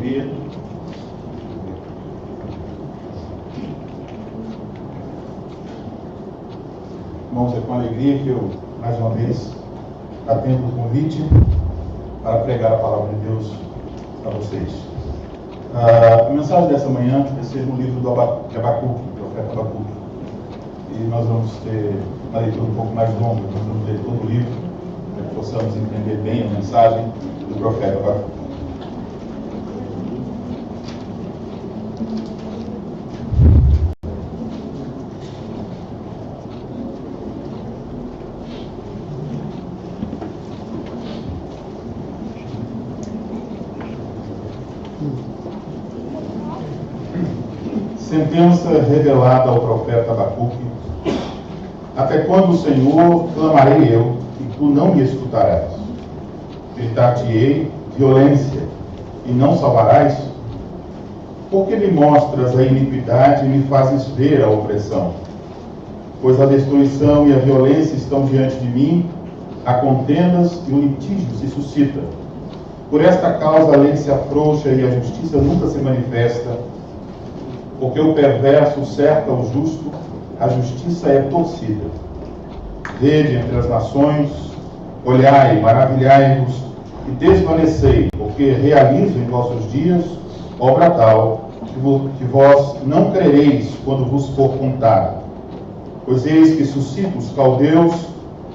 alegria. Irmãos, é com alegria que eu, mais uma vez, atendo o convite para pregar a palavra de Deus para vocês. A mensagem dessa manhã vai ser no livro de Abacuque, do profeta Abacuque. E nós vamos ter uma leitura um pouco mais longa, nós vamos ler todo o livro, para que possamos entender bem a mensagem do profeta Abacuque. Sentença revelada ao profeta Abacuque: até quando, Senhor, clamarei eu, e tu não me escutarás? Gritar-te-ei violência, e não salvarás? Por que me mostras a iniquidade e me fazes ver a opressão? Pois a destruição e a violência estão diante de mim, há contendas e o litígio se suscita. Por esta causa a lei se afrouxa e a justiça nunca se manifesta. Porque o perverso cerca o justo, a justiça é torcida. Vede entre as nações, olhai, maravilhai-vos e desvanecei, porque realizo em vossos dias obra tal, que vós não crereis quando vos for contada. Pois eis que suscito os caldeus,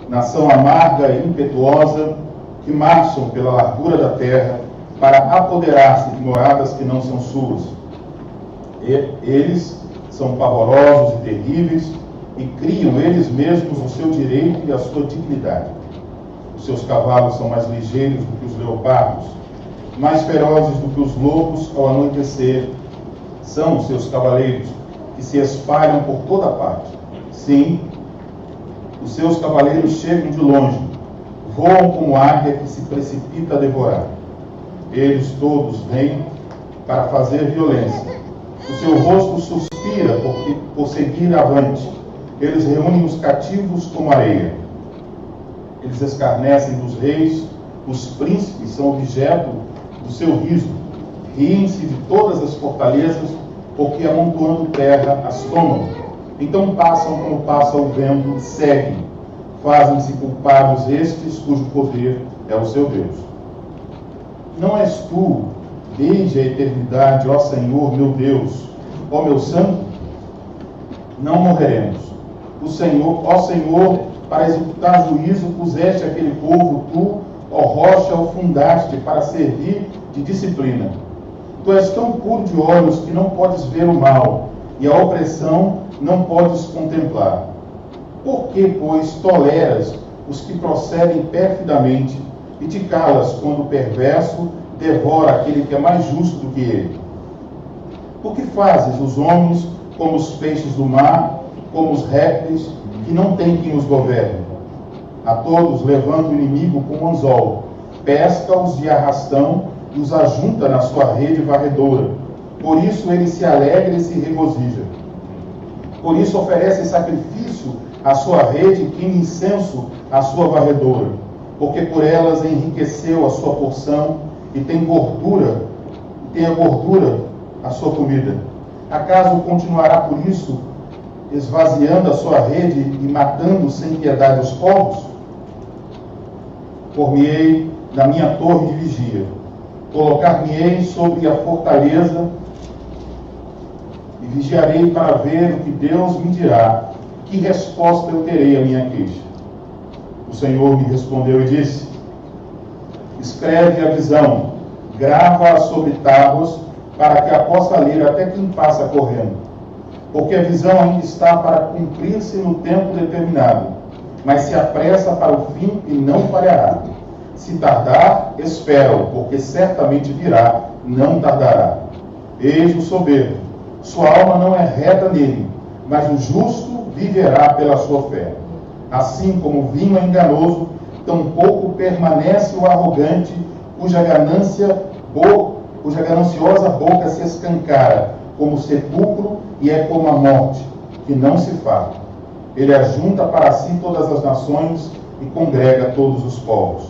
nação amarga e impetuosa, que marcham pela largura da terra, para apoderar-se de moradas que não são suas. Eles são pavorosos e terríveis e criam eles mesmos o seu direito e a sua dignidade. Os seus cavalos são mais ligeiros do que os leopardos, mais ferozes do que os lobos ao anoitecer. São os seus cavaleiros, que se espalham por toda parte. Sim, os seus cavaleiros chegam de longe, voam como águia que se precipita a devorar. Eles todos vêm para fazer violência. O seu rosto suspira por seguir avante. Eles reúnem os cativos como areia. Eles escarnecem dos reis. Os príncipes são objeto do seu riso. Riem-se de todas as fortalezas, porque amontoando terra as tomam. Então passam como passa o vento e seguem. Fazem-se culpados estes cujo poder é o seu Deus. Não és tu, desde a eternidade, ó Senhor, meu Deus, ó meu santo? Não morreremos. O Senhor, ó Senhor, para executar juízo, puseste aquele povo, tu, ó rocha, o fundaste para servir de disciplina. Tu és tão puro de olhos que não podes ver o mal, e a opressão não podes contemplar. Por que, pois, toleras os que procedem perfidamente e te calas quando o perverso devora aquele que é mais justo do que ele? Por que fazes os homens como os peixes do mar, como os répteis, que não têm quem os governe? A todos levanta o inimigo com um anzol, pesca-os de arrastão e os ajunta na sua rede varredora. Por isso ele se alegra e se regozija. Por isso oferece sacrifício à sua rede e queima incenso à sua varredora. Porque por elas enriqueceu a sua porção e tem a gordura a sua comida. Acaso continuará por isso, esvaziando a sua rede e matando sem piedade os povos? Por-me-ei na minha torre de vigia, colocar-me-ei sobre a fortaleza e vigiarei para ver o que Deus me dirá, que resposta eu terei à minha queixa. O Senhor me respondeu e disse: escreve a visão, grava-a sobre tábuas, para que a possa ler até quem passa correndo. Porque a visão ainda está para cumprir-se no tempo determinado, mas se apressa para o fim e não falhará. Se tardar, espera-o, porque certamente virá, não tardará. Eis o soberbo, sua alma não é reta nele, mas o justo viverá pela sua fé. Assim como o vinho é enganoso, tampouco permanece o arrogante, cuja gananciosa boca se escancara, como o sepulcro, e é como a morte, que não se farta. Ele ajunta para si todas as nações e congrega todos os povos.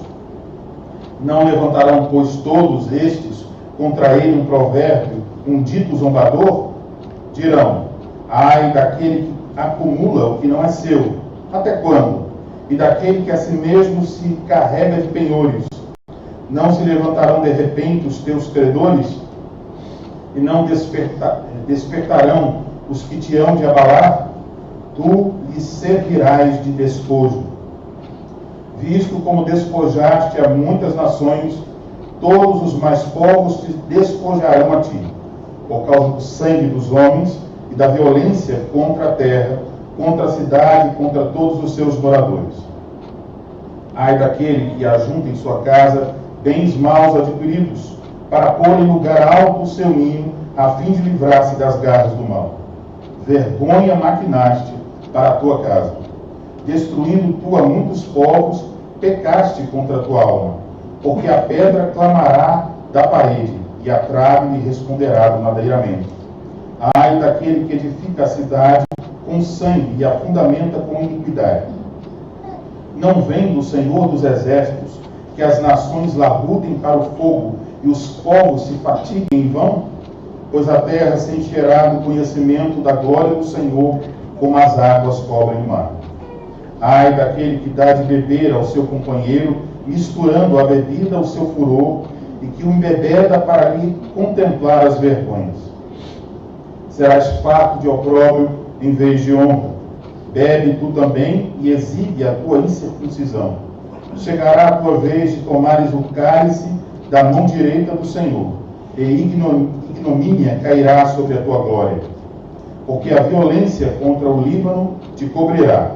Não levantarão, pois, todos estes contra ele um provérbio, um dito zombador? Dirão: ai daquele que acumula o que não é seu, até quando? E daquele que a si mesmo se carrega de penhores. Não se levantarão de repente os teus credores? E não despertarão os que te hão de abalar? Tu lhes servirás de despojo. Visto como despojaste a muitas nações, todos os mais povos te despojarão a ti, por causa do sangue dos homens e da violência contra a terra, contra a cidade e contra todos os seus moradores. Ai daquele que ajunta em sua casa bens maus adquiridos, para pôr em lugar alto o seu ninho, a fim de livrar-se das garras do mal. Vergonha maquinaste para a tua casa. Destruindo tu a muitos povos, pecaste contra a tua alma, porque a pedra clamará da parede, e a trave lhe responderá do madeiramento. Ai daquele que edifica a cidade com sangue e a fundamenta com iniquidade. Não vem do Senhor dos Exércitos que as nações labutem para o fogo e os povos se fatiguem em vão? Pois a terra se encherá do conhecimento da glória do Senhor, como as águas cobrem o mar. Ai daquele que dá de beber ao seu companheiro, misturando a bebida ao seu furor, e que o embebeda para lhe contemplar as vergonhas. Serás farto de opróbrio em vez de honra. Bebe tu também e exibe a tua incircuncisão. Chegará a tua vez de tomares o cálice da mão direita do Senhor, e ignomínia cairá sobre a tua glória. Porque a violência contra o Líbano te cobrirá,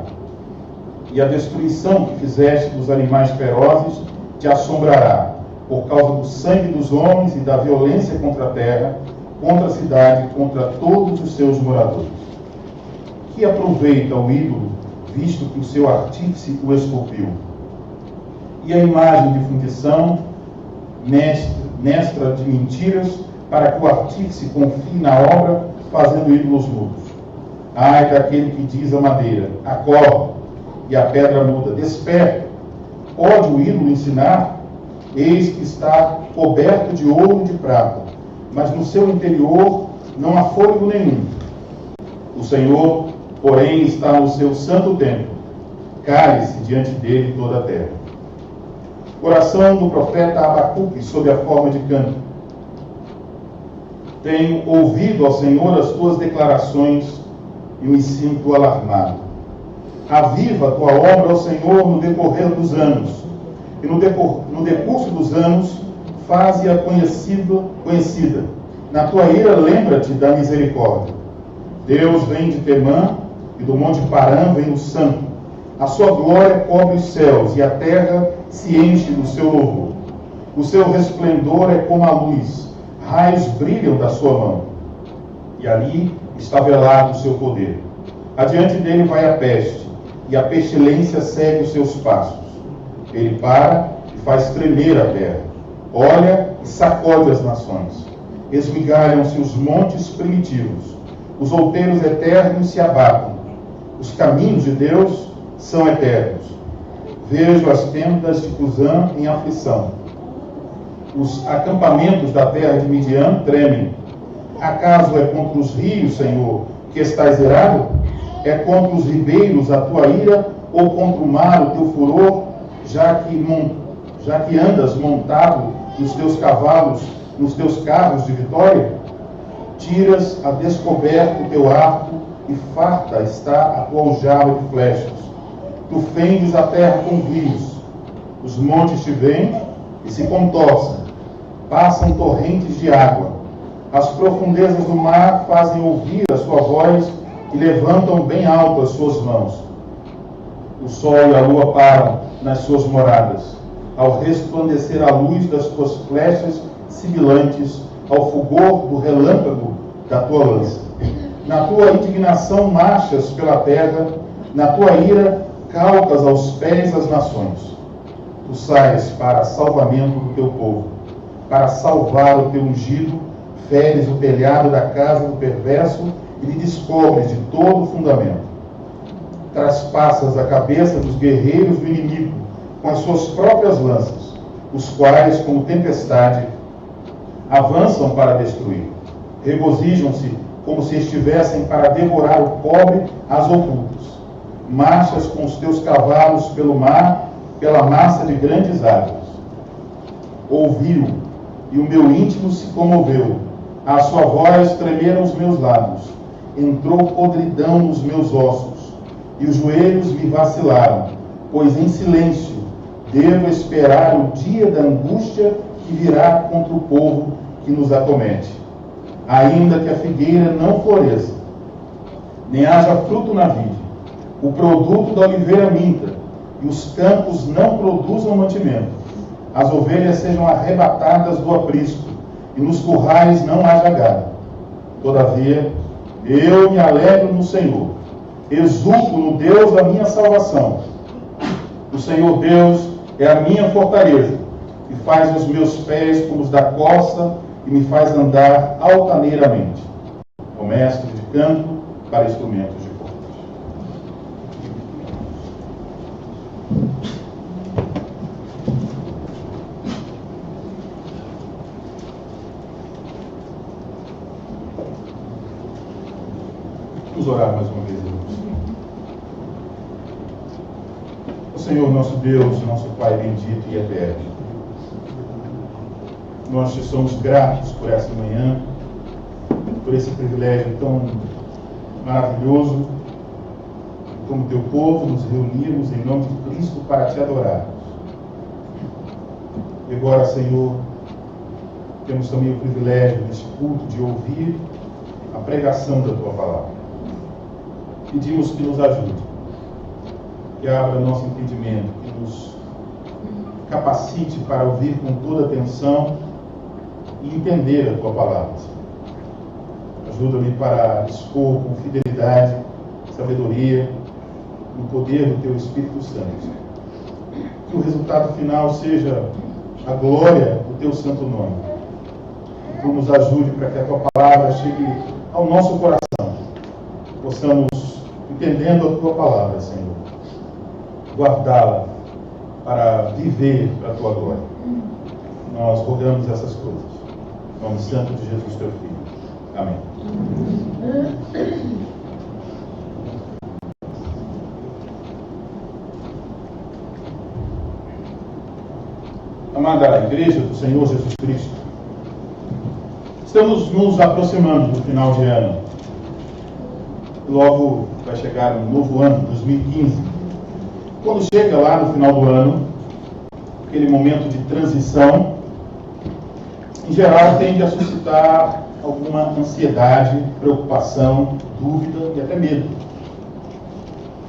e a destruição que fizeste dos animais ferozes te assombrará, por causa do sangue dos homens e da violência contra a terra, contra a cidade e contra todos os seus moradores. Que aproveita o ídolo, visto que o seu artífice o esculpiu? E a imagem de fundição, mestra de mentiras, para que o artífice confie na obra, fazendo ídolos mudos. Ai daquele que diz à madeira: acorda, e a pedra muda: desperta. Pode o ídolo ensinar? Eis que está coberto de ouro e de prata, mas no seu interior não há fôlego nenhum. O Senhor, porém, está no seu santo templo. Cale-se diante dele toda a terra. Oração do profeta Abacuque sob a forma de canto. Tenho ouvido, ó Senhor, as tuas declarações e me sinto alarmado. Aviva a tua obra, ó Senhor, no decorrer dos anos, e no decurso dos anos faze-a conhecida. Na tua ira lembra-te da misericórdia. Deus vem de Temã, e do monte Parã vem o santo. A sua glória cobre os céus, e a terra se enche do seu louvor. O seu resplendor é como a luz, raios brilham da sua mão. E ali está velado o seu poder. Adiante dele vai a peste, e a pestilência segue os seus passos. Ele para e faz tremer a terra. Olha e sacode as nações. Esmigalham-se os montes primitivos. Os outeiros eternos se abatem. Os caminhos de Deus são eternos. Vejo as tendas de Cusã em aflição. Os acampamentos da terra de Midian tremem. Acaso é contra os rios, Senhor, que estás irado? É contra os ribeiros a tua ira, ou contra o mar o teu furor, já que andas montado nos teus cavalos, nos teus carros de vitória? Tiras a descoberto o teu arco, e farta está a tua aljava de flechas. Tu fendes a terra com rios. Os montes te veem e se contorcem. Passam torrentes de água. As profundezas do mar fazem ouvir a sua voz e levantam bem alto as suas mãos. O sol e a lua param nas suas moradas, ao resplandecer a luz das tuas flechas sibilantes, ao fulgor do relâmpago da tua lança. Na tua indignação marchas pela terra, na tua ira calcas aos pés as nações. Tu sais para salvamento do teu povo, para salvar o teu ungido, feres o telhado da casa do perverso e lhe descobres de todo o fundamento. Traspassas a cabeça dos guerreiros do inimigo com as suas próprias lanças, os quais, como tempestade, avançam para destruir. Regozijam-se como se estivessem para devorar o pobre às ocultas. Marchas com os teus cavalos pelo mar, pela massa de grandes águas. Ouviu, e o meu íntimo se comoveu. À sua voz tremeram os meus lábios. Entrou podridão nos meus ossos, e os joelhos me vacilaram, pois em silêncio devo esperar o dia da angústia que virá contra o povo que nos acomete. Ainda que a figueira não floresça, nem haja fruto na vide, o produto da oliveira minta, e os campos não produzam mantimento, as ovelhas sejam arrebatadas do aprisco, e nos currais não haja gado. Todavia, eu me alegro no Senhor, exulto no Deus da minha salvação. O Senhor Deus é a minha fortaleza, que faz os meus pés como os da costa e me faz andar altaneiramente. O mestre de canto para instrumentos de cordas. Vamos orar mais uma vez, irmãos. O Senhor, nosso Deus, nosso Pai bendito e eterno, nós te somos gratos por essa manhã, por esse privilégio tão maravilhoso, como teu povo, nos reunirmos em nome de Cristo para te adorarmos. E agora, Senhor, temos também o privilégio neste culto de ouvir a pregação da tua palavra. Pedimos que nos ajude, que abra nosso entendimento, que nos capacite para ouvir com toda atenção e entender a tua palavra. Ajuda-me para expor com fidelidade, sabedoria, no poder do teu Espírito Santo. Que o resultado final seja a glória do teu santo nome. Que tu nos ajude para que a tua palavra chegue ao nosso coração. Possamos, entendendo a tua palavra, Senhor, guardá-la para viver para a tua glória. Nós rogamos essas coisas. Em nome santo de Jesus, teu Filho. Amém. Amada Igreja do Senhor Jesus Cristo, estamos nos aproximando do final de ano. Logo vai chegar um novo ano, 2015. Quando chega lá no final do ano, aquele momento de transição, em geral tende a suscitar alguma ansiedade, preocupação, dúvida e até medo.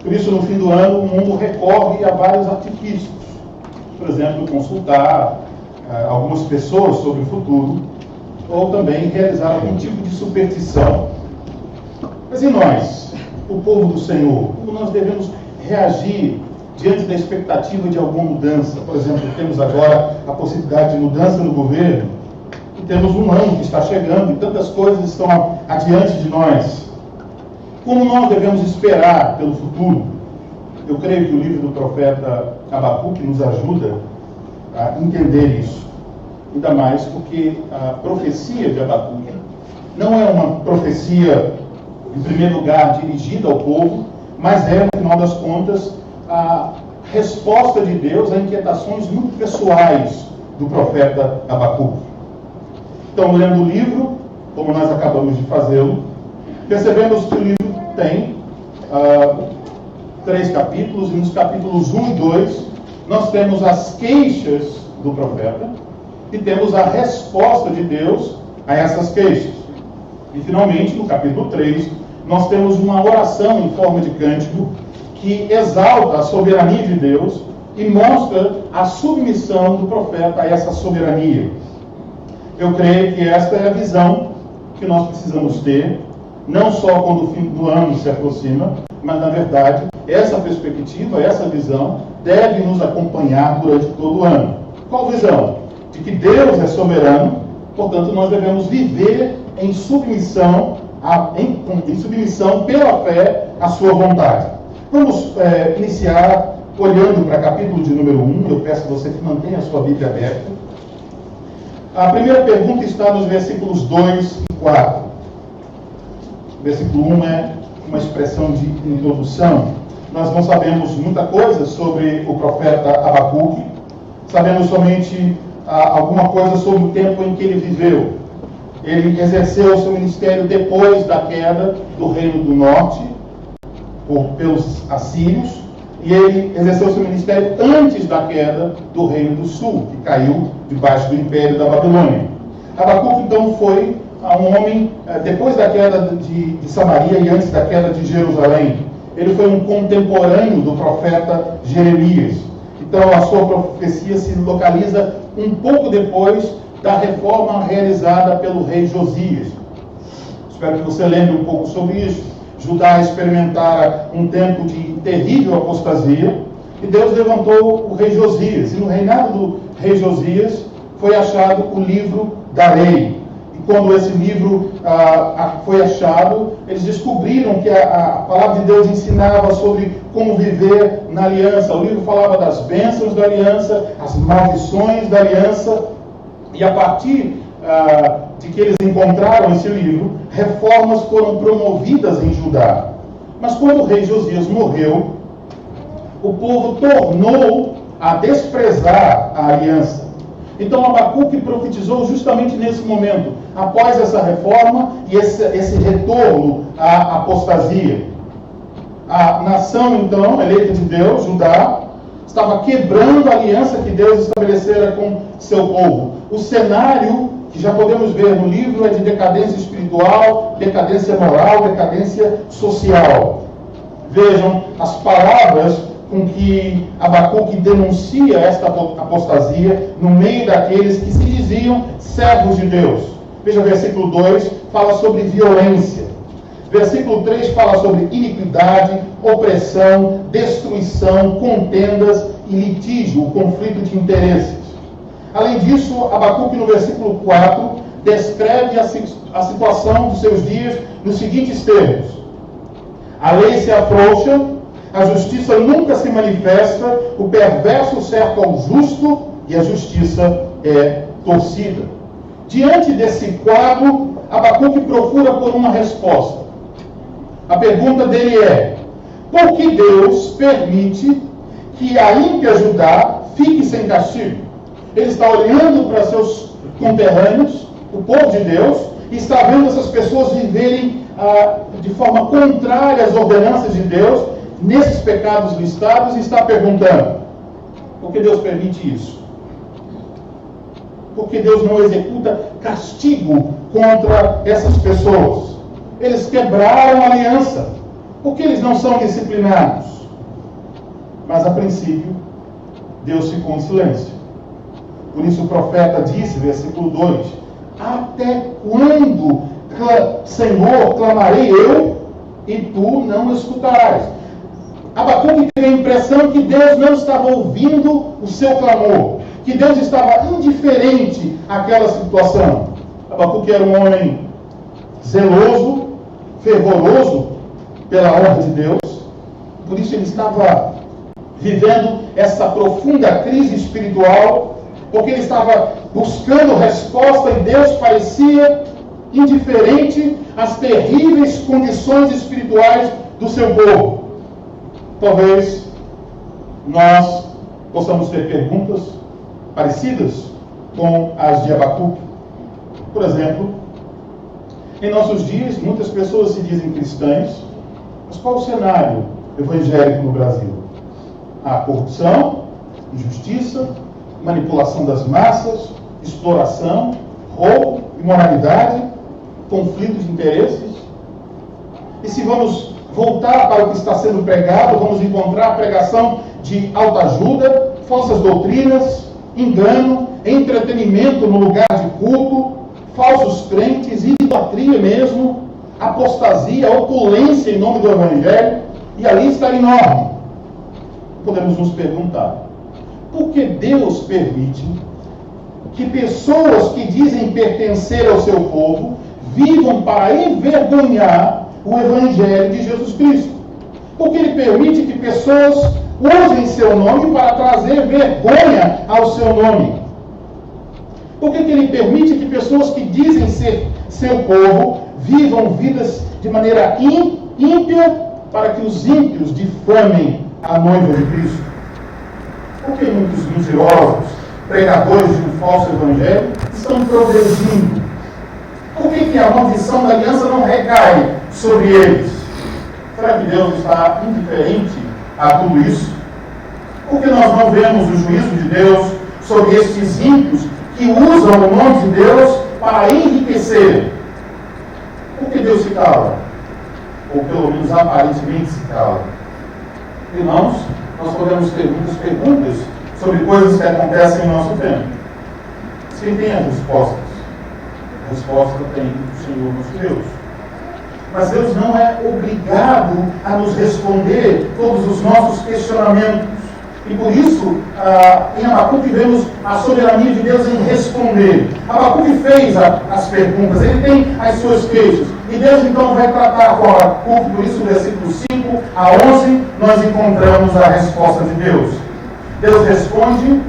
Por isso, no fim do ano, o mundo recorre a vários artifícios. Por exemplo, consultar algumas pessoas sobre o futuro, ou também realizar algum tipo de superstição. Mas e nós, o povo do Senhor, como nós devemos reagir diante da expectativa de alguma mudança? Por exemplo, temos agora a possibilidade de mudança no governo, e temos um ano que está chegando, e tantas coisas estão adiante de nós. Como nós devemos esperar pelo futuro? Eu creio que o livro do profeta Abacuque nos ajuda a entender isso. Ainda mais porque a profecia de Abacuque não é uma profecia, em primeiro lugar, dirigida ao povo, mas é, no final das contas, a resposta de Deus a inquietações muito pessoais do profeta Abacuque. Então, lendo o livro, como nós acabamos de fazê-lo, percebemos que o livro tem 3 capítulos, e nos capítulos 1 e 2, nós temos as queixas do profeta, e temos a resposta de Deus a essas queixas. E, finalmente, no capítulo 3, nós temos uma oração em forma de cântico, que exalta a soberania de Deus e mostra a submissão do profeta a essa soberania. Eu creio que esta é a visão que nós precisamos ter, não só quando o fim do ano se aproxima, mas, na verdade, essa perspectiva, essa visão, deve nos acompanhar durante todo o ano. Qual visão? De que Deus é soberano, portanto, nós devemos viver em submissão, em submissão pela fé à sua vontade. Vamos iniciar olhando para o capítulo de número 1, eu peço a você que mantenha a sua Bíblia aberta. A primeira pergunta está nos versículos 2 e 4. O versículo 1 é uma expressão de introdução. Nós não sabemos muita coisa sobre o profeta Abacuque. Sabemos somente alguma coisa sobre o tempo em que ele viveu. Ele exerceu o seu ministério depois da queda do Reino do Norte pelos assírios, e ele exerceu o seu ministério antes da queda do Reino do Sul, que caiu debaixo do Império da Babilônia. Abacuque, então, foi um homem, depois da queda de Samaria e antes da queda de Jerusalém. Ele foi um contemporâneo do profeta Jeremias. Então, a sua profecia se localiza um pouco depois da reforma realizada pelo rei Josias. Espero que você lembre um pouco sobre isso. Judá experimentara um tempo de terrível apostasia, e Deus levantou o rei Josias. E no reinado do rei Josias foi achado o livro da lei. E quando esse livro foi achado, eles descobriram que a palavra de Deus ensinava sobre como viver na aliança. O livro falava das bênçãos da aliança, as maldições da aliança, e a partir de que eles encontraram esse livro, reformas foram promovidas em Judá. Mas quando o rei Josias morreu, o povo tornou a desprezar a aliança. Então Abacuque profetizou justamente nesse momento, após essa reforma e esse retorno à apostasia. A nação, então, eleita de Deus, Judá, estava quebrando a aliança que Deus estabelecera com seu povo. O cenário que já podemos ver no livro é de decadência espiritual, decadência moral, decadência social. Vejam as palavras com que Abacuque denuncia esta apostasia no meio daqueles que se diziam servos de Deus. Veja o versículo 2, fala sobre violência. Versículo 3 fala sobre iniquidade, opressão, destruição, contendas e litígio, o conflito de interesses. Além disso, Abacuque, no versículo 4, descreve a situação dos seus dias nos seguintes termos: a lei se afrouxa, a justiça nunca se manifesta, o perverso cerca ao justo e a justiça é torcida. Diante desse quadro, Abacuque procura por uma resposta. A pergunta dele é: por que Deus permite que a ímpia Judá fique sem castigo? Ele está olhando para seus conterrâneos, o povo de Deus, e está vendo essas pessoas viverem de forma contrária às ordenanças de Deus, nesses pecados listados, e está perguntando: por que Deus permite isso? Por que Deus não executa castigo contra essas pessoas? Eles quebraram a aliança. Por que eles não são disciplinados? Mas a princípio, Deus ficou em silêncio. Por isso o profeta disse, versículo 2: até quando, Senhor, clamarei eu, e tu não escutarás? Abacuque teve a impressão que Deus não estava ouvindo o seu clamor, que Deus estava indiferente àquela situação. Abacuque era um homem zeloso, fervoroso pela honra de Deus, por isso ele estava vivendo essa profunda crise espiritual, porque ele estava buscando resposta e Deus parecia indiferente às terríveis condições espirituais do seu povo. Talvez nós possamos ter perguntas parecidas com as de Abacuque. Por exemplo, em nossos dias, muitas pessoas se dizem cristãs, mas qual o cenário evangélico no Brasil? Há corrupção, injustiça, manipulação das massas, exploração, roubo, imoralidade, conflito de interesses. E se vamos voltar para o que está sendo pregado, vamos encontrar a pregação de autoajuda, falsas doutrinas, engano, entretenimento no lugar de culto, falsos crentes, idolatria mesmo, apostasia, opulência em nome do Evangelho, e a lista é enorme. Podemos nos perguntar: por que Deus permite que pessoas que dizem pertencer ao seu povo vivam para envergonhar o Evangelho de Jesus Cristo? Por que Ele permite que pessoas usem seu nome para trazer vergonha ao seu nome? Por que ele permite que pessoas que dizem ser seu povo vivam vidas de maneira ímpia para que os ímpios difamem a noiva de Cristo? Por que muitos mentirosos, pregadores de um falso evangelho, estão progredindo? Por que a maldição da aliança não recai sobre eles? Será que Deus está indiferente a tudo isso? Por que nós não vemos o juízo de Deus sobre estes ímpios que usam o nome de Deus para enriquecer? Por que Deus se cala? Ou pelo menos aparentemente se cala? Irmãos, nós podemos ter muitas perguntas sobre coisas que acontecem em nosso tempo. Quem tem as respostas? A resposta tem o Senhor nosso Deus. Mas Deus não é obrigado a nos responder todos os nossos questionamentos. E por isso, em Abacuque vemos a soberania de Deus em responder. Abacuque fez as perguntas, ele tem as suas queixas. E Deus então vai tratar com Abacuque, por isso, versículos 5 a 11, nós encontramos a resposta de Deus. Deus responde,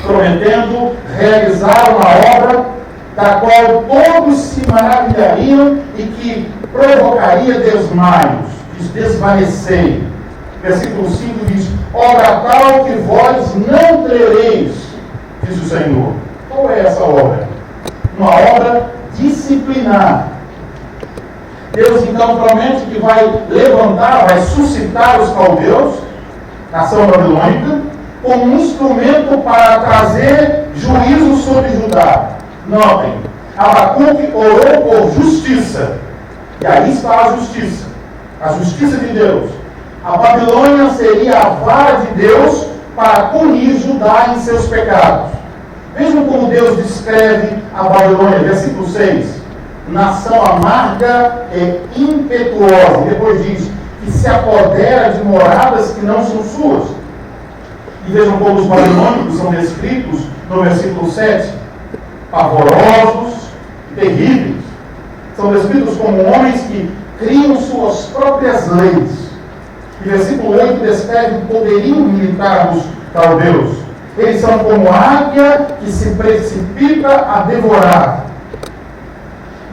prometendo realizar uma obra da qual todos se maravilhariam e que provocaria desmaios, desvaneceria. Versículo 5 diz: obra tal que vós não crereis, diz o Senhor. Qual é essa obra? Uma obra disciplinar. Deus então promete que vai levantar, vai suscitar os caldeus, nação babilônica, como um instrumento para trazer juízo sobre Judá. Notem, Abacuque orou por justiça. E aí está a justiça de Deus. A Babilônia seria a vara de Deus para punir Judá em seus pecados. Vejam como Deus descreve a Babilônia, versículo 6. Nação amarga e impetuosa. E depois diz que se apodera de moradas que não são suas. E vejam como os babilônicos são descritos no versículo 7. Pavorosos e terríveis. São descritos como homens que criam suas próprias leis. E versículo 8 descreve o poderio militar dos caldeus. Eles são como águia que se precipita a devorar.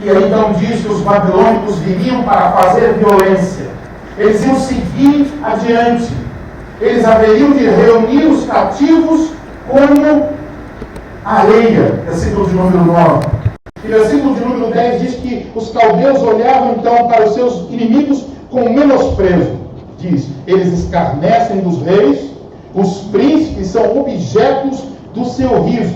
E aí então diz que os babilônicos viriam para fazer violência. Eles iam seguir adiante. Eles haveriam de reunir os cativos como areia. Versículo de número 9. E versículo de número 10 diz que os caldeus olhavam então para os seus inimigos com menosprezo. Diz, eles escarnecem dos reis, os príncipes são objetos do seu riso.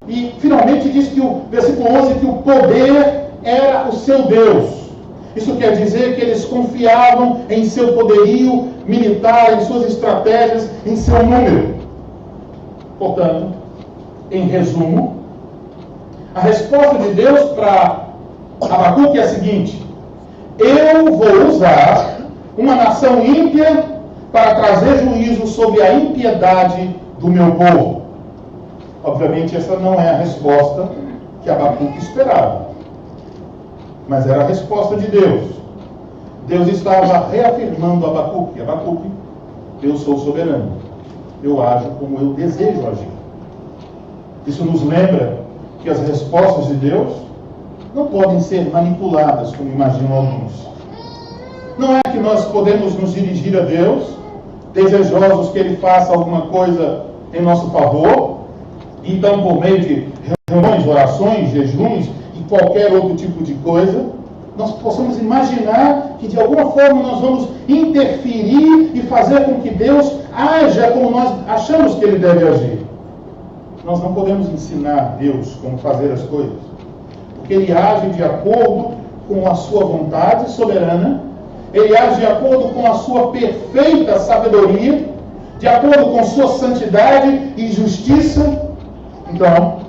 E finalmente diz que o versículo 11, que o poder era o seu Deus. Isso quer dizer que eles confiavam em seu poderio militar, em suas estratégias, em seu número. Portanto, em resumo, a resposta de Deus para Abacuque é a seguinte: eu vou usar uma nação ímpia para trazer juízo sobre a impiedade do meu povo. Obviamente, essa não é a resposta que Abacuque esperava. Mas era a resposta de Deus. Deus estava reafirmando Abacuque: Abacuque, eu sou soberano. Eu ajo como eu desejo agir. Isso nos lembra que as respostas de Deus não podem ser manipuladas, como imaginam alguns. Não é que nós podemos nos dirigir a Deus, desejosos que Ele faça alguma coisa em nosso favor, e então por meio de reuniões, orações, jejuns e qualquer outro tipo de coisa, nós possamos imaginar que de alguma forma nós vamos interferir e fazer com que Deus haja como nós achamos que Ele deve agir. Nós não podemos ensinar Deus como fazer as coisas, porque Ele age de acordo com a sua vontade soberana. Ele age de acordo com a sua perfeita sabedoria, de acordo com sua santidade e justiça. Então,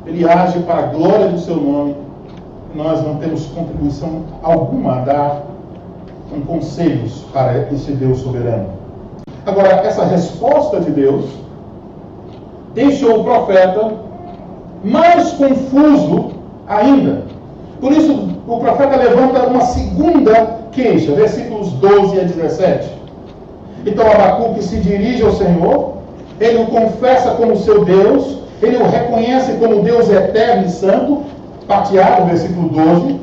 Ele age para a glória do seu nome. Nós não temos contribuição alguma a dar com conselhos para esse Deus soberano. Agora, essa resposta de Deus deixou o profeta mais confuso ainda. Por isso, o profeta levanta uma segunda queixa, versículos 12 a 17. Então Abacuque se dirige ao Senhor, ele o confessa como seu Deus, Ele o reconhece como Deus eterno e santo, parteado, versículo 12.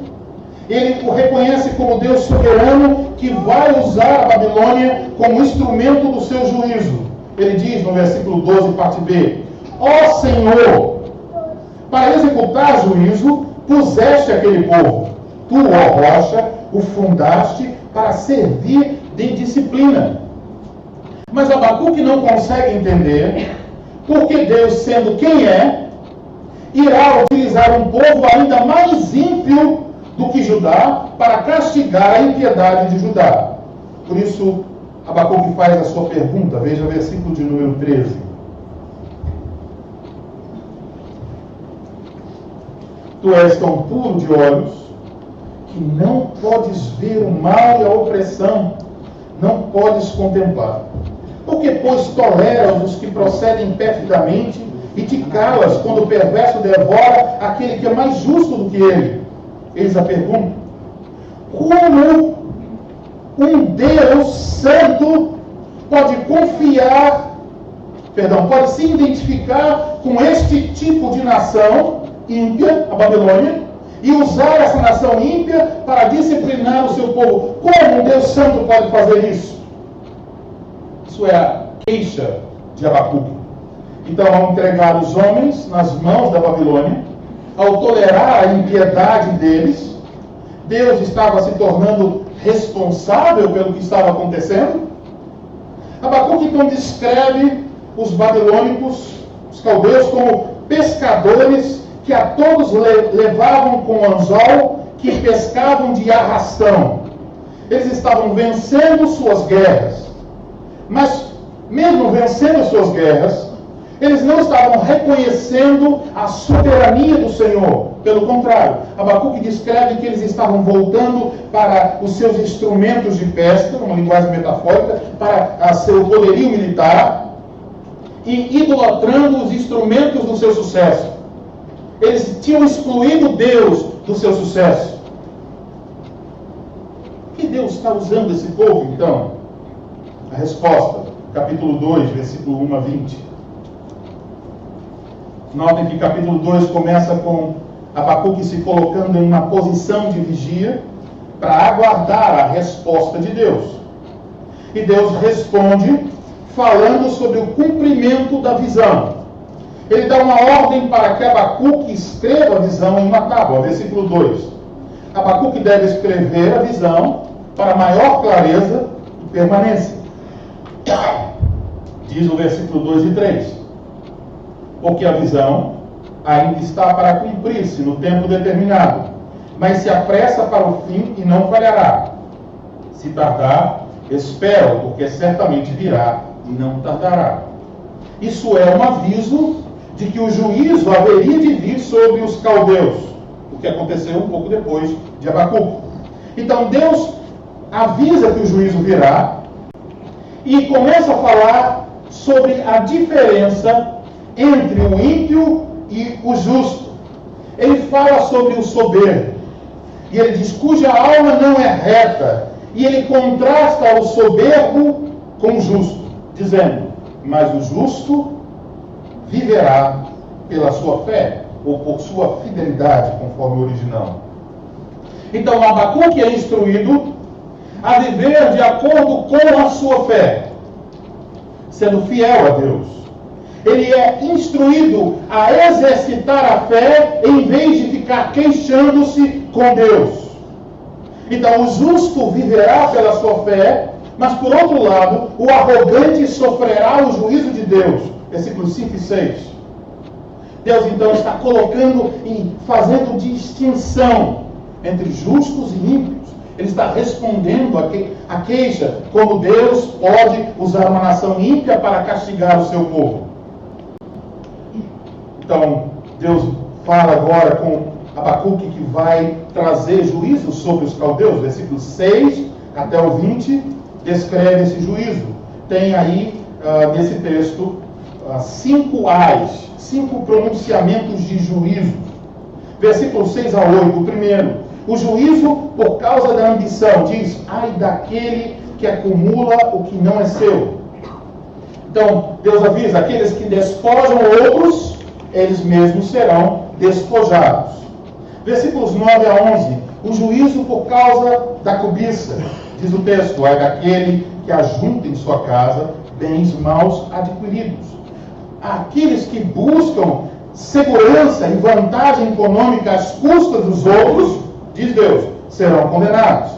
Ele o reconhece como Deus soberano, que vai usar a Babilônia como instrumento do seu juízo. Ele diz no versículo 12, parte B: ó Senhor, para executar juízo, puseste aquele povo. Tu, ó rocha, o fundaste para servir de disciplina. Mas Abacuque não consegue entender porque Deus, sendo quem é, irá utilizar um povo ainda mais ímpio do que Judá para castigar a impiedade de Judá. Por isso, Abacuque faz a sua pergunta. Veja o versículo de número 13. Tu és tão puro de olhos que não podes ver o mal e a opressão, não podes contemplar. Porque, pois, toleras os que procedem perfidamente e te calas quando o perverso devora aquele que é mais justo do que ele? Eis a pergunta: como um Deus santo pode pode se identificar com este tipo de nação ímpia, a Babilônia, e usar essa nação ímpia para disciplinar o seu povo? Como um Deus santo pode fazer isso? Isso é a queixa de Abacuque. Então, ao entregar os homens nas mãos da Babilônia, ao tolerar a impiedade deles, Deus estava se tornando responsável pelo que estava acontecendo? Abacuque então descreve os babilônicos, os caldeus, como pescadores que a todos levavam com anzol, que pescavam de arrastão. Eles estavam vencendo suas guerras. Mas, mesmo vencendo suas guerras, eles não estavam reconhecendo a soberania do Senhor. Pelo contrário, Abacuque descreve que eles estavam voltando para os seus instrumentos de pesca, uma linguagem metafórica, para seu poderio militar, e idolatrando os instrumentos do seu sucesso. Eles tinham excluído Deus do seu sucesso. Que Deus está usando esse povo, então? A resposta, capítulo 2, versículo 1 a 20. Notem que capítulo 2 começa com Abacuque se colocando em uma posição de vigia para aguardar a resposta de Deus. E Deus responde falando sobre o cumprimento da visão. Ele dá uma ordem para que Abacuque escreva a visão em uma tábua, versículo 2. Abacuque deve escrever a visão para maior clareza e permanência. Diz o versículo 2 e 3. Porque a visão ainda está para cumprir-se no tempo determinado, mas se apressa para o fim e não falhará. Se tardar, espera, porque certamente virá e não tardará. Isso é um aviso de que o juízo haveria de vir sobre os caldeus, o que aconteceu um pouco depois de Abacuque. Então Deus avisa que o juízo virá e começa a falar sobre a diferença entre o ímpio e o justo. Ele fala sobre o soberbo, e ele diz: cuja alma não é reta, e ele contrasta o soberbo com o justo, dizendo: mas o justo viverá pela sua fé, ou por sua fidelidade, conforme o original. Então Abacuque é instruído a viver de acordo com a sua fé, sendo fiel a Deus. Ele é instruído a exercitar a fé em vez de ficar queixando-se com Deus. Então o justo viverá pela sua fé, mas por outro lado, o arrogante sofrerá o juízo de Deus. Versículos 5 e 6. Deus então está colocando e fazendo distinção entre justos e ímpios. Ele está respondendo a queixa, como Deus pode usar uma nação ímpia para castigar o seu povo. Então, Deus fala agora com Abacuque que vai trazer juízo sobre os caldeus. Versículos 6 até o 20 descreve esse juízo. Tem aí, nesse texto, 5 ais, 5 pronunciamentos de juízo. Versículos 6 a 8. O primeiro: o juízo por causa da ambição. Diz: ai daquele que acumula o que não é seu. Então, Deus avisa: aqueles que despojam outros eles mesmos serão despojados. Versículos 9 a 11. O juízo por causa da cobiça. Diz o texto: é daquele que ajunta em sua casa bens maus adquiridos. Aqueles que buscam segurança e vantagem econômica às custas dos outros, diz Deus, serão condenados.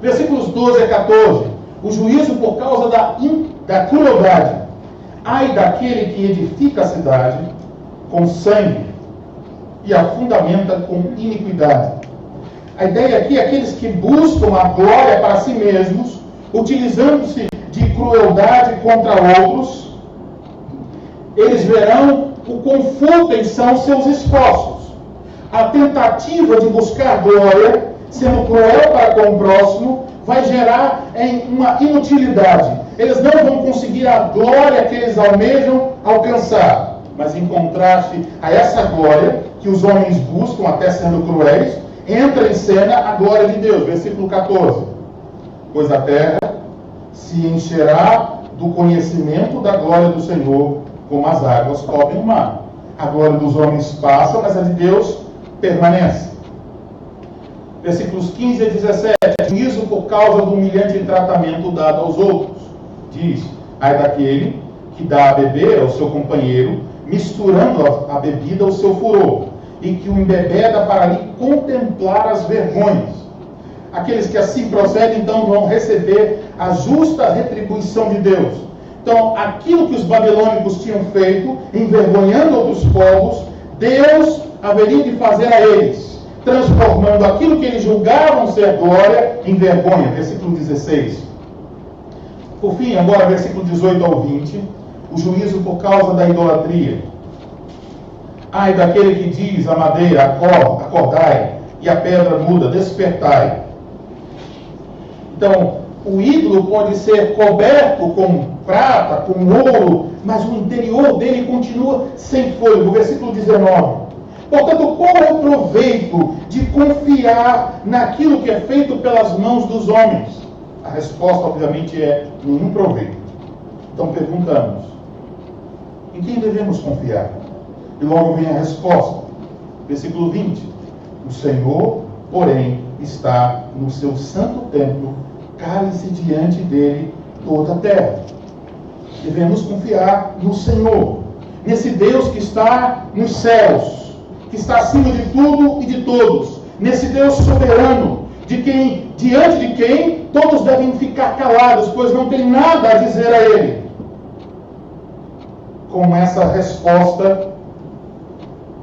Versículos 12 a 14. O juízo por causa da crueldade. Ai daquele que edifica a cidade com sangue e a fundamenta com iniquidade. A ideia aqui é aqueles que buscam a glória para si mesmos, utilizando-se de crueldade contra outros, eles verão o quão fúteis são seus esforços. A tentativa de buscar glória, sendo cruel para com o próximo, vai gerar uma inutilidade. Eles não vão conseguir a glória que eles almejam alcançar. Mas em contraste a essa glória que os homens buscam, até sendo cruéis, entra em cena a glória de Deus. Versículo 14. Pois a terra se encherá do conhecimento da glória do Senhor, como as águas cobrem o mar. A glória dos homens passa, mas a de Deus permanece. Versículos 15 a 17. Juízo por causa do humilhante tratamento dado aos outros. Diz: ai daquele que dá a beber ao seu companheiro, misturando a bebida ao seu furor, e que o embebeda para lhe contemplar as vergonhas. Aqueles que assim procedem, então, vão receber a justa retribuição de Deus. Então, aquilo que os babilônicos tinham feito, envergonhando outros povos, Deus haveria de fazer a eles, transformando aquilo que eles julgavam ser glória em vergonha. Versículo 16. Por fim, agora, versículo 18 ao 20, o juízo por causa da idolatria. Ai daquele que diz à madeira, acordai, e a pedra muda, despertai. Então, o ídolo pode ser coberto com prata, com ouro, mas o interior dele continua sem fôlego. Versículo 19. Portanto, qual é o proveito de confiar naquilo que é feito pelas mãos dos homens? A resposta, obviamente, é nenhum proveito. Então, perguntamos: em quem devemos confiar? E logo vem a resposta. Versículo 20. O Senhor, porém, está no seu santo templo, cale-se diante dele toda a terra. Devemos confiar no Senhor, nesse Deus que está nos céus, que está acima de tudo e de todos, nesse Deus soberano, diante de quem todos devem ficar calados, pois não tem nada a dizer a Ele. Com essa resposta,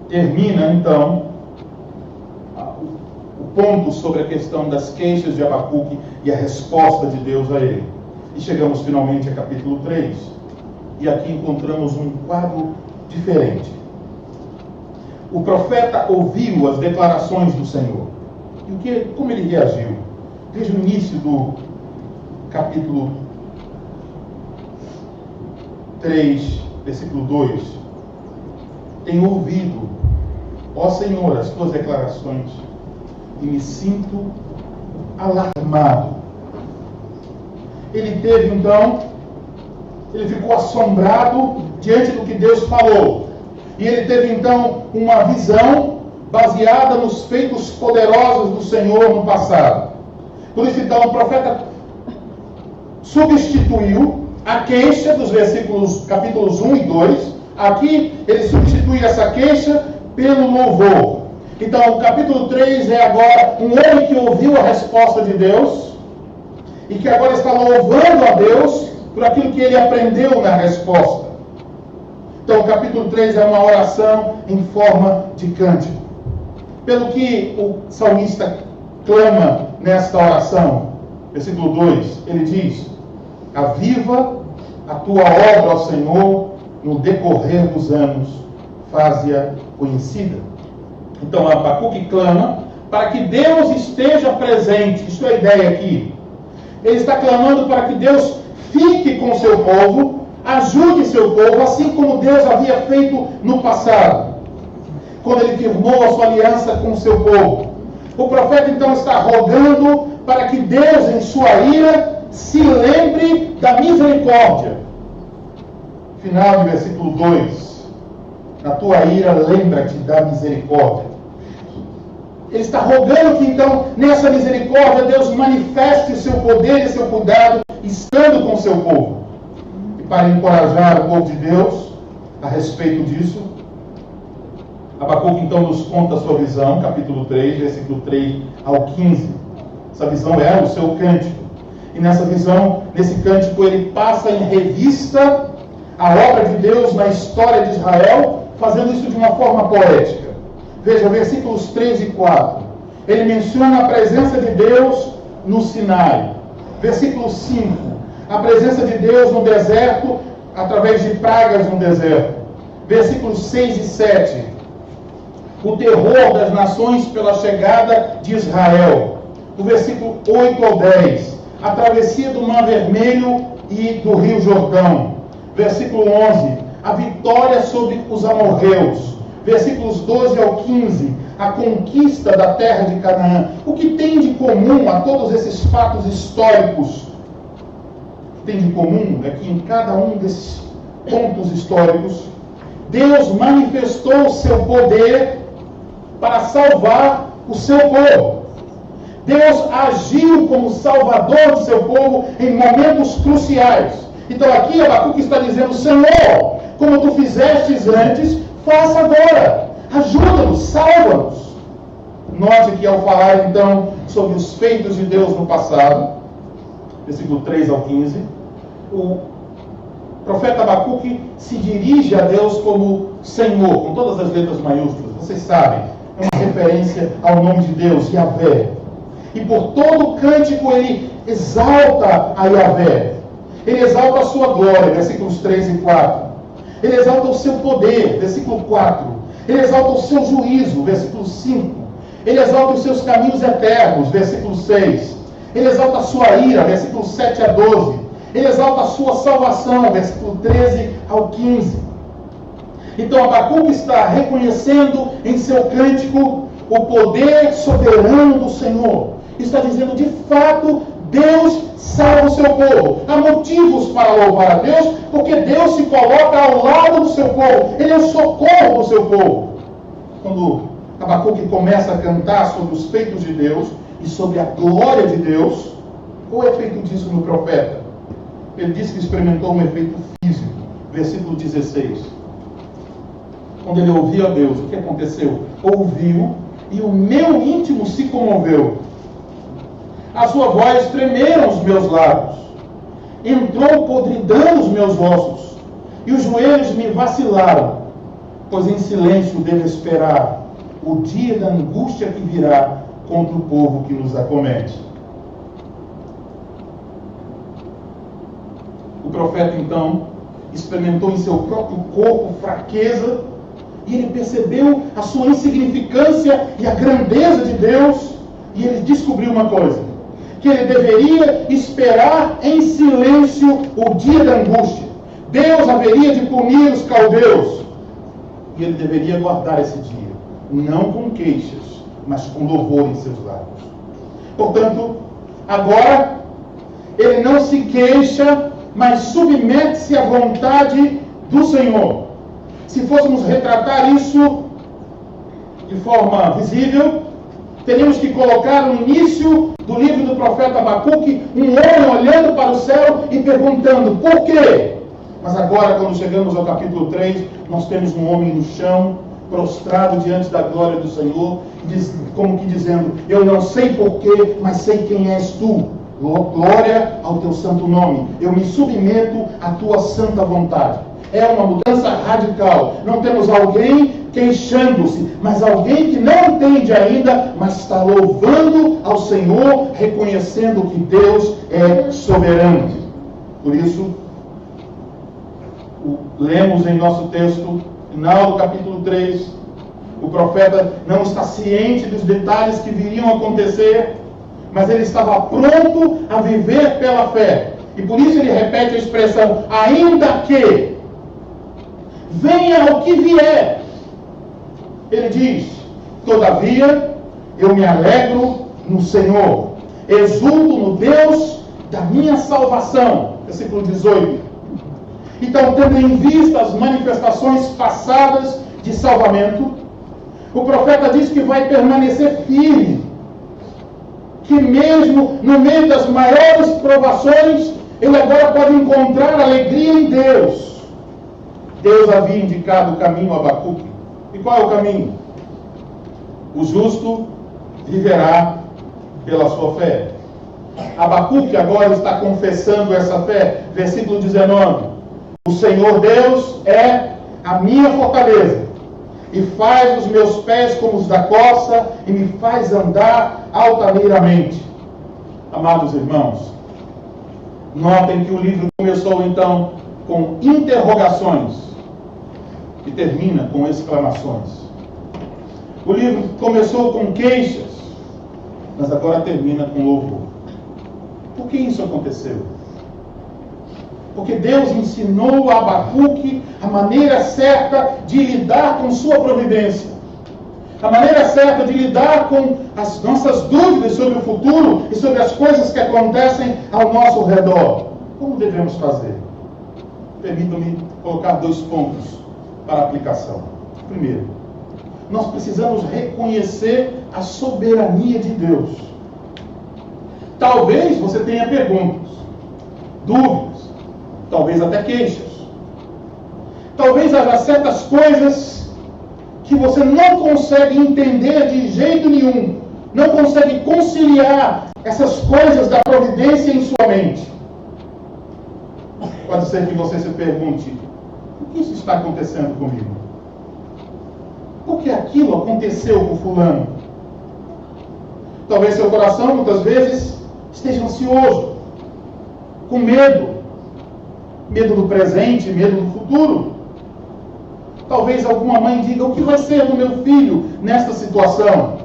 termina então o ponto sobre a questão das queixas de Abacuque e a resposta de Deus a ele. E chegamos finalmente a capítulo 3. E aqui encontramos um quadro diferente. O profeta ouviu as declarações do Senhor. E como ele reagiu? Veja o início do capítulo 3, versículo 2. Tenho ouvido, ó Senhor, as tuas declarações, e me sinto alarmado. Ele ficou assombrado diante do que Deus falou. E ele teve então uma visão baseada nos feitos poderosos do Senhor no passado. Por isso então o profeta substituiu a queixa dos capítulos 1 e 2. Aqui ele substitui essa queixa pelo louvor. Então o capítulo 3 é agora um homem que ouviu a resposta de Deus e que agora está louvando a Deus por aquilo que ele aprendeu na resposta. Então o capítulo 3 é uma oração em forma de cântico. Pelo que o salmista clama nesta oração, versículo 2, ele diz: aviva a tua obra, ó Senhor, no decorrer dos anos, faze-a conhecida. Então Abacuque clama para que Deus esteja presente. Isso é a ideia aqui. Ele está clamando para que Deus fique com seu povo, ajude seu povo, assim como Deus havia feito no passado, quando ele firmou a sua aliança com seu povo. O profeta então está rogando para que Deus, em sua ira, se lembre da misericórdia. Final de versículo 2. Na tua ira, lembra-te da misericórdia. Ele está rogando que então, nessa misericórdia, Deus manifeste o seu poder e seu cuidado, estando com o seu povo. E para encorajar o povo de Deus a respeito disso, Abacuque então nos conta a sua visão, capítulo 3, versículo 3 ao 15. Essa visão é o seu cântico. E nessa visão, nesse cântico, ele passa em revista a obra de Deus na história de Israel, fazendo isso de uma forma poética. Veja, versículos 3 e 4. Ele menciona a presença de Deus no Sinai. Versículo 5. A presença de Deus no deserto, através de pragas no deserto. Versículos 6 e 7. O terror das nações pela chegada de Israel. Do versículo 8 ao 10. A travessia do Mar Vermelho e do Rio Jordão. Versículo 11. A vitória sobre os amorreus. Versículos 12 ao 15, a conquista da terra de Canaã. O que tem de comum a todos esses fatos históricos? O que tem de comum é que em cada um desses pontos históricos, Deus manifestou o seu poder para salvar o seu povo. Deus agiu como salvador do seu povo em momentos cruciais. Então aqui Abacuque está dizendo: Senhor, como tu fizestes antes, faça agora, ajuda-nos, salva-nos. Note que ao falar então sobre os feitos de Deus no passado, versículo 3 ao 15, o profeta Abacuque se dirige a Deus como Senhor, com todas as letras maiúsculas, vocês sabem, é uma referência ao nome de Deus, Yahvé. E por todo o cântico ele exalta a Yahvé, ele exalta a sua glória, versículos 3 e 4. Ele exalta o seu poder, versículo 4. Ele exalta o seu juízo, versículo 5. Ele exalta os seus caminhos eternos, versículo 6. Ele exalta a sua ira, versículo 7 a 12. Ele exalta a sua salvação, versículo 13 ao 15. Então Abacuque está reconhecendo em seu cântico o poder soberano do Senhor. Está dizendo, de fato, Deus salva o seu povo. Há motivos para louvar a Deus, porque Deus se coloca ao lado do seu povo. Ele é o socorro do seu povo. Quando Abacuque começa a cantar sobre os feitos de Deus e sobre a glória de Deus, qual é o efeito disso no profeta? Ele diz que experimentou um efeito físico. Versículo 16. Quando ele ouviu a Deus, o que aconteceu? Ouviu e o meu íntimo se comoveu. A sua voz tremeram os meus lábios. Entrou podridão nos meus ossos. E os joelhos me vacilaram. Pois em silêncio devo esperar o dia da angústia que virá contra o povo que nos acomete. O profeta então experimentou em seu próprio corpo fraqueza. E ele percebeu a sua insignificância e a grandeza de Deus. E ele descobriu uma coisa: que ele deveria esperar em silêncio o dia da angústia. Deus haveria de punir os caldeus. E ele deveria guardar esse dia, não com queixas, mas com louvor em seus lábios. Portanto, agora, ele não se queixa, mas submete-se à vontade do Senhor. Se fôssemos retratar isso de forma visível, teríamos que colocar no início do livro do profeta Abacuque um homem olhando para o céu e perguntando por quê? Mas agora, quando chegamos ao capítulo 3, nós temos um homem no chão, prostrado diante da glória do Senhor, como que dizendo: eu não sei porquê, mas sei quem és tu. Glória ao teu santo nome. Eu me submeto à tua santa vontade. É uma mudança radical. Não temos alguém queixando-se, mas alguém que não entende ainda, mas está louvando ao Senhor, reconhecendo que Deus é soberano. Por isso, lemos em nosso texto, final do capítulo 3, o profeta não está ciente dos detalhes que viriam a acontecer, mas ele estava pronto a viver pela fé. E por isso ele repete a expressão, ainda que venha o que vier. Ele diz, todavia, eu me alegro no Senhor, exulto no Deus da minha salvação. Versículo 18. Então, tendo em vista as manifestações passadas de salvamento. O profeta diz que vai permanecer firme, que mesmo no meio das maiores provações, ele agora pode encontrar alegria em Deus. Deus havia indicado o caminho a Abacuque. E qual é o caminho? O justo viverá pela sua fé. Abacuque agora está confessando essa fé. Versículo 19. O Senhor Deus é a minha fortaleza, e faz os meus pés como os da corça, e me faz andar altaneiramente. Amados irmãos, notem que o livro começou então com interrogações e termina com exclamações. O livro começou com queixas, mas agora termina com louvor. Por que isso aconteceu? Porque Deus ensinou a Abacuque a maneira certa de lidar com sua providência. A maneira certa de lidar com as nossas dúvidas sobre o futuro e sobre as coisas que acontecem ao nosso redor. Como devemos fazer? Permitam-me colocar 2 pontos para aplicação. Primeiro, nós precisamos reconhecer a soberania de Deus. Talvez você tenha perguntas, dúvidas, talvez até queixas. Talvez haja certas coisas que você não consegue entender de jeito nenhum. Não consegue conciliar essas coisas da providência em sua mente. Pode ser que você se pergunte: por que isso está acontecendo comigo? Por que aquilo aconteceu com fulano? Talvez seu coração, muitas vezes, esteja ansioso, com medo. Medo do presente, medo do futuro. Talvez alguma mãe diga: o que vai ser do meu filho nesta situação?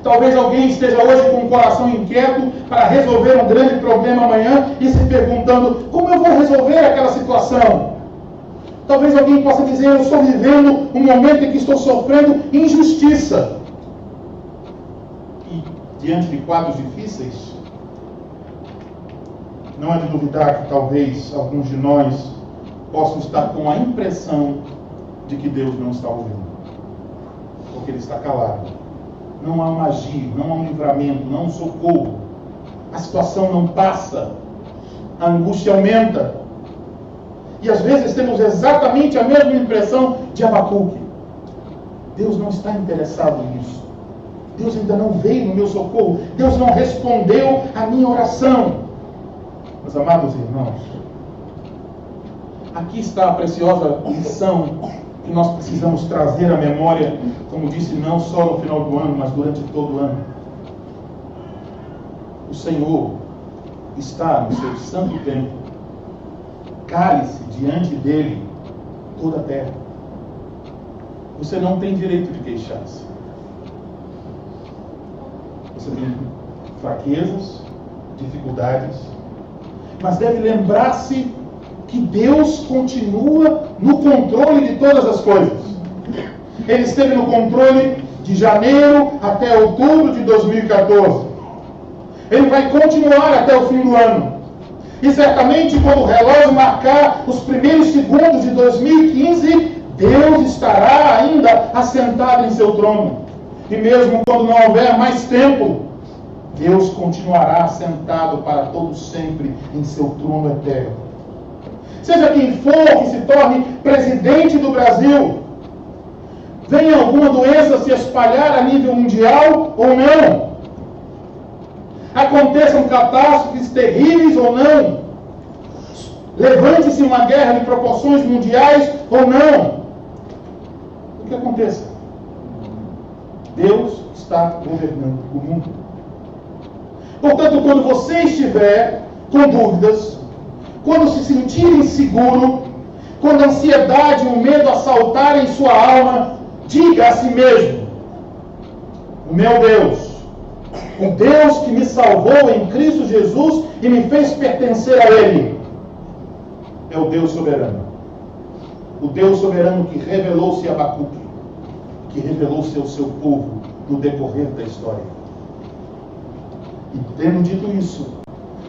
Talvez alguém esteja hoje com o coração inquieto para resolver um grande problema amanhã e se perguntando: como eu vou resolver aquela situação? Talvez alguém possa dizer: eu estou vivendo um momento em que estou sofrendo injustiça. E diante de quadros difíceis, não é de duvidar que talvez alguns de nós possam estar com a impressão de que Deus não está ouvindo, porque Ele está calado. Não há um agir, não há um livramento, não há um socorro. A situação não passa, a angústia aumenta. E às vezes temos exatamente a mesma impressão de Abacuque. Deus não está interessado nisso. Deus ainda não veio no meu socorro. Deus não respondeu à minha oração. Meus amados irmãos, aqui está a preciosa lição que nós precisamos trazer à memória, como disse, não só no final do ano, mas durante todo o ano. O Senhor está no seu santo templo. Cale-se diante dele toda a terra. Você não tem direito de queixar-se. Você tem fraquezas, dificuldades, mas deve lembrar-se que Deus continua no controle de todas as coisas. Ele esteve no controle de janeiro até outubro de 2014. Ele vai continuar até o fim do ano. E certamente quando o relógio marcar os primeiros segundos de 2015, Deus estará ainda assentado em seu trono. E mesmo quando não houver mais tempo, Deus continuará assentado para todos sempre em seu trono eterno. Seja quem for que se torne presidente do Brasil, venha alguma doença se espalhar a nível mundial ou não, aconteçam catástrofes terríveis ou não, levante-se uma guerra de proporções mundiais ou não, o que aconteça, Deus está governando o mundo. Portanto, quando você estiver com dúvidas, quando se sentir inseguro, quando a ansiedade e o medo assaltarem sua alma, diga a si mesmo: o meu Deus, o Deus que me salvou em Cristo Jesus e me fez pertencer a Ele, é o Deus soberano. O Deus soberano que revelou-se a Abacuque, que revelou-se ao seu povo no decorrer da história. E tendo dito isso,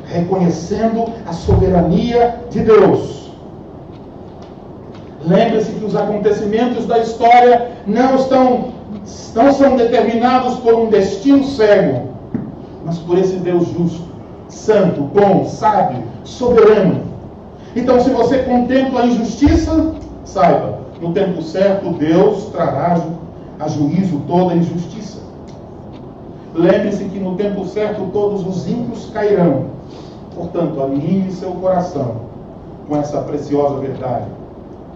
reconhecendo a soberania de Deus, Lembre-se que os acontecimentos da história não são determinados por um destino cego, mas por esse Deus justo, santo, bom, sábio, soberano. Então, se você contempla a injustiça, saiba, no tempo certo, Deus trará a juízo toda a injustiça. Lembre-se que no tempo certo todos os ímpios cairão. Portanto, alinhe seu coração com essa preciosa verdade.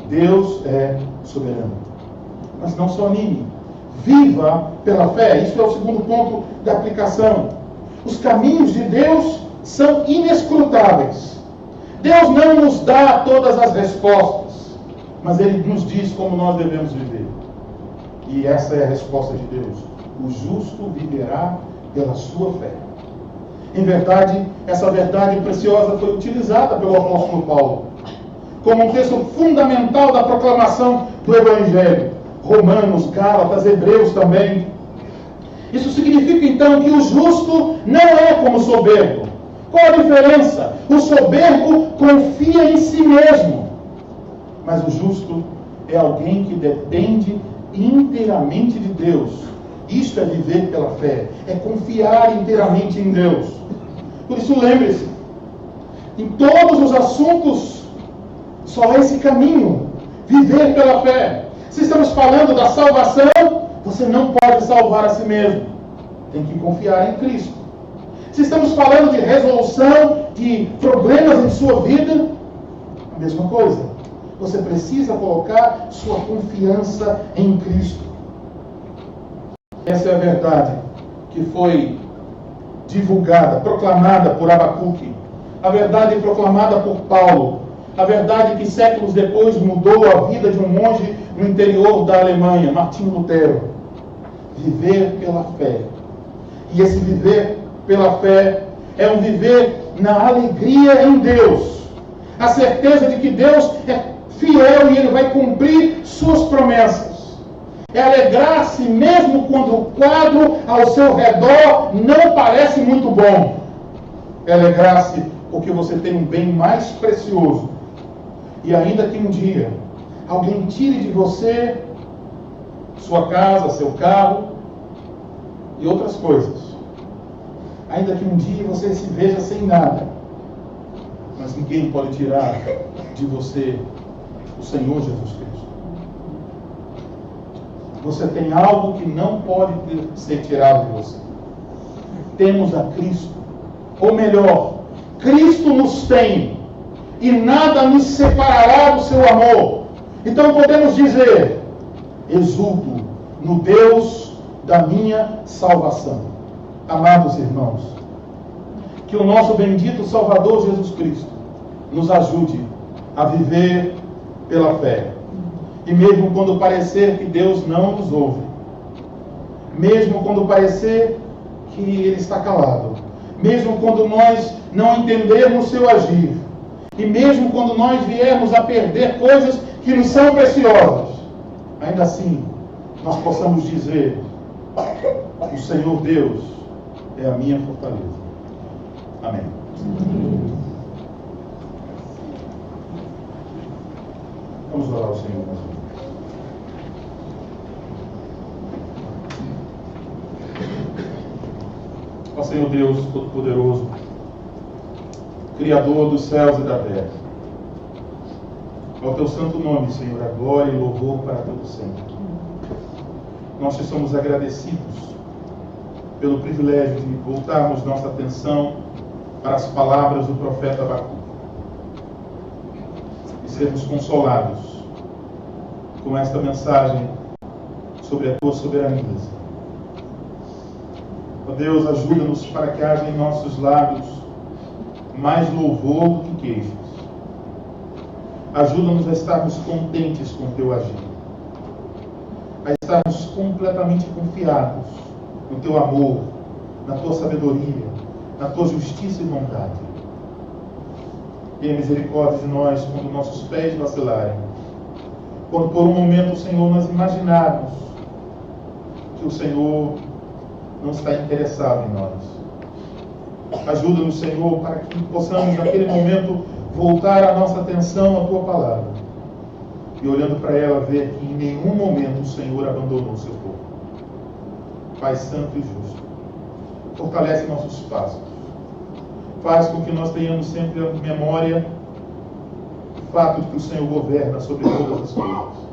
Deus é soberano. Mas não só anime. Viva pela fé. Isso é o segundo ponto da aplicação. Os caminhos de Deus são inescrutáveis. Deus não nos dá todas as respostas, mas Ele nos diz como nós devemos viver. E essa é a resposta de Deus. O justo viverá pela sua fé. Em verdade, essa verdade preciosa foi utilizada pelo apóstolo Paulo como um texto fundamental da proclamação do Evangelho. Romanos, Gálatas, Hebreus também. Isso significa então que o justo não é como o soberbo. Qual a diferença? O soberbo confia em si mesmo, mas o justo é alguém que depende inteiramente de Deus. Isto é viver pela fé, é confiar inteiramente em Deus. Por isso, lembre-se, em todos os assuntos, só há esse caminho, viver pela fé. Se estamos falando da salvação, você não pode salvar a si mesmo. Tem que confiar em Cristo. Se estamos falando de resolução de problemas em sua vida, a mesma coisa. Você precisa colocar sua confiança em Cristo. Essa é a verdade que foi divulgada, proclamada por Abacuque. A verdade proclamada por Paulo. A verdade que séculos depois mudou a vida de um monge no interior da Alemanha, Martinho Lutero. Viver pela fé. E esse viver pela fé é um viver na alegria em Deus. A certeza de que Deus é fiel e Ele vai cumprir suas promessas. É alegrar-se mesmo quando o quadro ao seu redor não parece muito bom. É alegrar-se porque você tem um bem mais precioso. E ainda que um dia alguém tire de você sua casa, seu carro e outras coisas. Ainda que um dia você se veja sem nada. Mas ninguém pode tirar de você o Senhor Jesus Cristo. Você tem algo que não pode ser tirado de você. Temos a Cristo. Ou melhor, Cristo nos tem. E nada nos separará do seu amor. Então podemos dizer: exulto no Deus da minha salvação. Amados irmãos, que o nosso bendito Salvador Jesus Cristo nos ajude a viver pela fé. E mesmo quando parecer que Deus não nos ouve, mesmo quando parecer que Ele está calado, mesmo quando nós não entendermos seu agir, e mesmo quando nós viermos a perder coisas que nos são preciosas, ainda assim nós possamos dizer: o Senhor Deus é a minha fortaleza. Amém. Vamos orar ao Senhor mais uma vez. Ó Senhor Deus Todo-Poderoso, Criador dos céus e da terra, ao Teu santo nome, Senhor, a glória e louvor para todo sempre. Nós te somos agradecidos pelo privilégio de voltarmos nossa atenção para as palavras do profeta Abacuque e sermos consolados com esta mensagem sobre a Tua soberania. Ó Deus, ajuda-nos para que haja em nossos lábios mais louvor do que queixas. Ajuda-nos a estarmos contentes com o Teu agir, a estarmos completamente confiados no Teu amor, na Tua sabedoria, na Tua justiça e bondade. Tenha misericórdia de nós quando nossos pés vacilarem, quando por um momento, Senhor, nós imaginarmos que o Senhor não está interessado em nós. Ajuda-nos, Senhor, para que possamos naquele momento voltar a nossa atenção à Tua palavra e olhando para ela, ver que em nenhum momento o Senhor abandonou o seu povo. Pai santo e justo, fortalece nossos passos. Faz com que nós tenhamos sempre a memória do fato de que o Senhor governa sobre todas as coisas.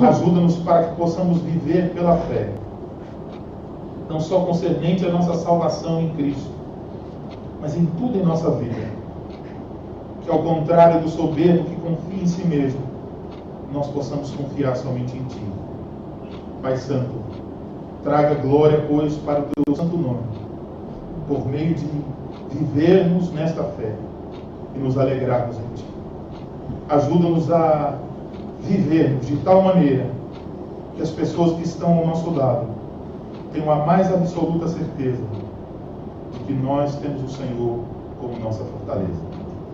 Ajuda-nos para que possamos viver pela fé, não só concernente à nossa salvação em Cristo, mas em tudo em nossa vida. Que ao contrário do soberbo que confia em si mesmo, nós possamos confiar somente em Ti. Pai Santo, traga glória, pois, para o Teu santo nome, por meio de vivermos nesta fé e nos alegrarmos em Ti. Ajuda-nos a vivermos de tal maneira que as pessoas que estão ao nosso lado tenham a mais absoluta certeza de que nós temos o Senhor como nossa fortaleza.